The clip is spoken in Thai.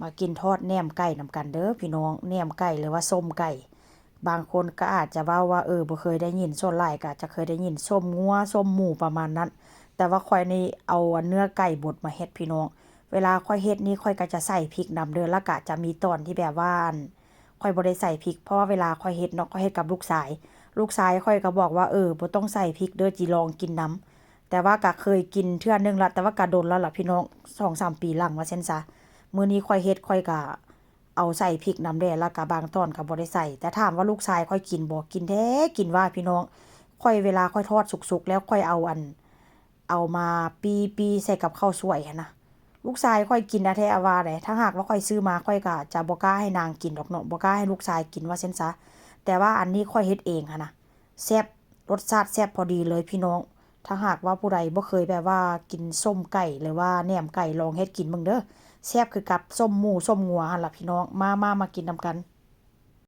มากินทอดแหนมไก่นำกันเด้อพี่น้องแหนมไก่หรือว่าส้มไก่บางคนก็อาจจะเว้าว่าบ่เคยได้ยินส่วนหลายก็อาจจะเคยได้ยินส้มงัวส้มหมูประมาณนั้นแต่ว่าข้อยนี่เอาเนื้อไก่บดมาเฮ็ดพี่น้องเวลาข้อยเฮ็ดนี่ข้อยก็จะใส่พริกนำเด้อแล้วก็จะมีตอนที่แบบว่าข้อยบ่ได้ใส่พริกเพราะว่าเวลาข้อยเฮ็ดเนาะข้อยเฮ็ดกับลูกชายข้อยก็บอกว่าบ่ต้องใส่พริกเด้อจิลองกินนำแต่ว่าก็เคยกินเทื่อนึงแล้วแต่ว่าก็โดนแล้วล่ะพี่น้อง2-3 ปีหลังว่าซั่นซะ มื้อนี้ข้อยเฮ็ดข้อยก็เอาใส่พริกนำแด้แล้วก็บางตอนก็บ่ได้ใส่แต่ถามว่าลูกชายข้อยกินบ่กินแท้กินว่าพี่น้องข้อยเวลาข้อยทอดสุกๆแล้วข้อยเอามาปี้ๆใส่กับข้าวสวยหั้นนะลูกชายข้อยกินแท้ๆว่าได้ถ้าหากว่าข้อยซื้อมาข้อยก็จะบ่กล้าให้นางกินดอกเนาะบ่กล้าให้ลูกชายกินว่าซั่นซะแต่ว่าอันนี้ข้อยเฮ็ดเองหั้นนะแซ่บรสชาติแซ่บพอดีเลยพี่น้องถ้าหากว่าผู้ใดบ่เคยแบบว่ากินส้มไก่หรือว่าแหนมไก่ลองเฮ็ดกินเบิ่งเด้อ แซ่บคือกับส้มหมูส้มงัวหั่นล่ะพี่น้องมากินนำกัน